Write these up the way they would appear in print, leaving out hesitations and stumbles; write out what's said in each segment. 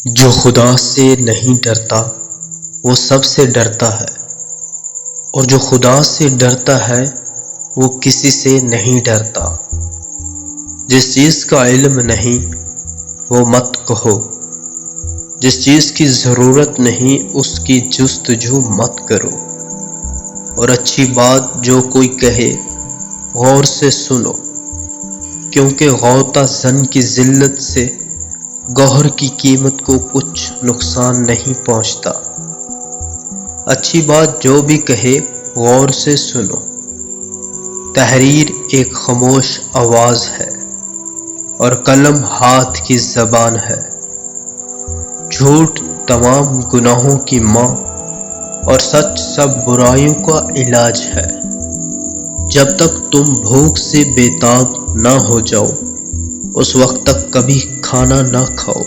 جو خدا سے نہیں ڈرتا وہ سب سے ڈرتا ہے، اور جو خدا سے ڈرتا ہے وہ کسی سے نہیں ڈرتا۔ جس چیز کا علم نہیں وہ مت کہو، جس چیز کی ضرورت نہیں اس کی جستجو مت کرو، اور اچھی بات جو کوئی کہے غور سے سنو، کیونکہ غوطہ زن کی ذلت سے گوہر کی قیمت کو کچھ نقصان نہیں پہنچتا۔ اچھی بات جو بھی کہے غور سے سنو۔ تحریر ایک خاموش آواز ہے اور قلم ہاتھ کی زبان ہے۔ جھوٹ تمام گناہوں کی ماں اور سچ سب برائیوں کا علاج ہے۔ جب تک تم بھوک سے بےتاب نہ ہو جاؤ اس وقت تک کبھی کھانا نہ کھاؤ۔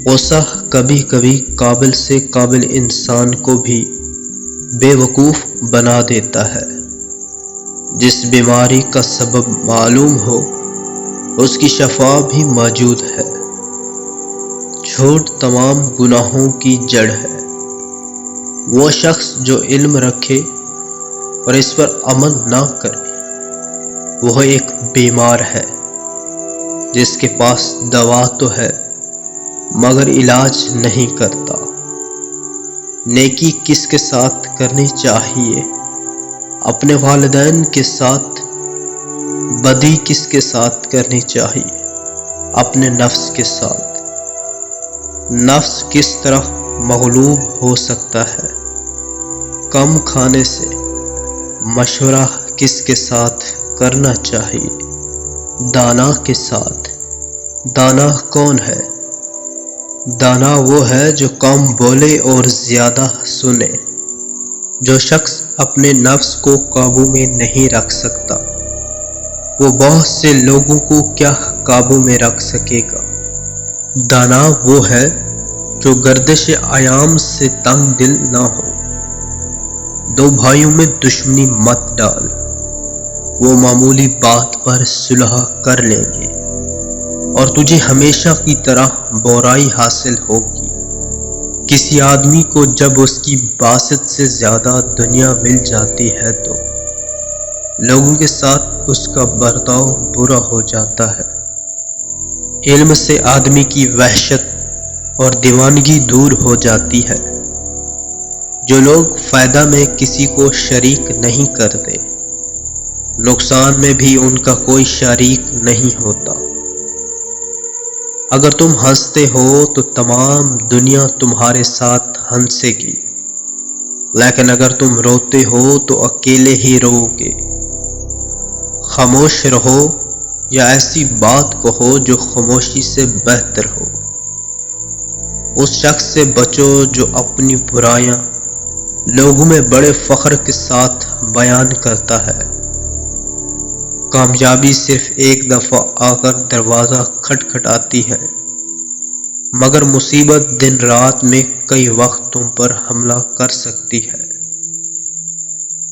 غصہ کبھی کبھی قابل سے قابل انسان کو بھی بے وقوف بنا دیتا ہے۔ جس بیماری کا سبب معلوم ہو اس کی شفا بھی موجود ہے۔ جھوٹ تمام گناہوں کی جڑ ہے۔ وہ شخص جو علم رکھے اور اس پر عمل نہ کرے وہ ایک بیمار ہے۔ جس کے پاس دوا تو ہے مگر علاج نہیں کرتا۔ نیکی کس کے ساتھ کرنی چاہیے؟ اپنے والدین کے ساتھ۔ بدی کس کے ساتھ کرنی چاہیے؟ اپنے نفس کے ساتھ۔ نفس کس طرح مغلوب ہو سکتا ہے؟ کم کھانے سے۔ مشورہ کس کے ساتھ کرنا چاہیے؟ دانا کے ساتھ۔ دانا کون ہے؟ دانا وہ ہے جو کم بولے اور زیادہ سنے۔ جو شخص اپنے نفس کو قابو میں نہیں رکھ سکتا وہ بہت سے لوگوں کو کیا قابو میں رکھ سکے گا۔ دانا وہ ہے جو گردش ایام سے تنگ دل نہ ہو۔ دو بھائیوں میں دشمنی مت ڈال، وہ معمولی بات پر صلح کر لیں گے اور تجھے ہمیشہ کی طرح بورائی حاصل ہوگی۔ کسی آدمی کو جب اس کی باسط سے زیادہ دنیا مل جاتی ہے تو لوگوں کے ساتھ اس کا برتاؤ برا ہو جاتا ہے۔ علم سے آدمی کی وحشت اور دیوانگی دور ہو جاتی ہے۔ جو لوگ فائدہ میں کسی کو شریک نہیں کرتے نقصان میں بھی ان کا کوئی شریک نہیں ہوتا۔ اگر تم ہنستے ہو تو تمام دنیا تمہارے ساتھ ہنسے گی، لیکن اگر تم روتے ہو تو اکیلے ہی رو گے۔ خاموش رہو یا ایسی بات کہو جو خاموشی سے بہتر ہو۔ اس شخص سے بچو جو اپنی برائیاں لوگوں میں بڑے فخر کے ساتھ بیان کرتا ہے۔ کامیابی صرف ایک دفعہ آ کر دروازہ کھٹکھٹاتی ہے، مگر مصیبت دن رات میں کئی وقت تم پر حملہ کر سکتی ہے۔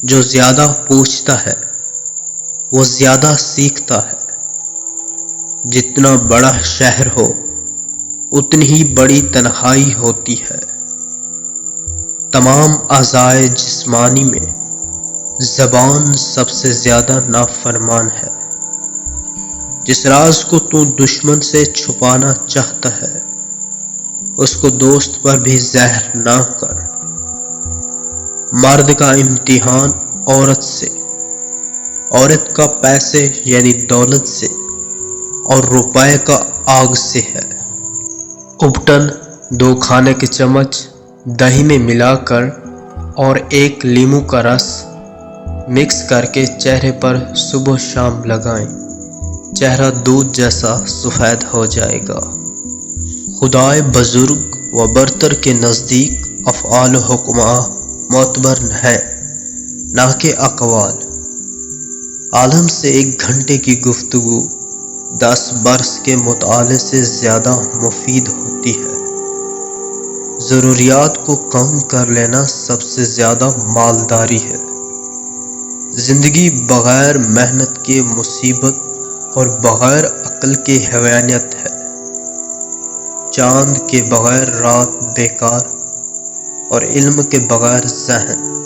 جو زیادہ پوچھتا ہے وہ زیادہ سیکھتا ہے۔ جتنا بڑا شہر ہو اتنی ہی بڑی تنہائی ہوتی ہے۔ تمام اعضائے جسمانی میں زبان سب سے زیادہ نافرمان ہے۔ جس راز کو تو دشمن سے چھپانا چاہتا ہے اس کو دوست پر بھی زہر نہ کر۔ مرد کا امتحان عورت سے، عورت کا پیسے یعنی دولت سے اور روپے کا آگ سے ہے۔ ابٹن 2 کھانے کے چمچ دہی میں ملا کر اور 1 لیموں کا رس مکس کر کے چہرے پر صبح شام لگائیں، چہرہ دودھ جیسا سفید ہو جائے گا۔ خدائے بزرگ و برتر کے نزدیک افعال و حکمہ معتبر ہے نہ کہ اقوال۔ عالم سے 1 گھنٹے کی گفتگو 10 برس کے مطالعے سے زیادہ مفید ہوتی ہے۔ ضروریات کو کم کر لینا سب سے زیادہ مالداری ہے۔ زندگی بغیر محنت کے مصیبت اور بغیر عقل کے حیوانیت ہے۔ چاند کے بغیر رات بیکار اور علم کے بغیر ذہن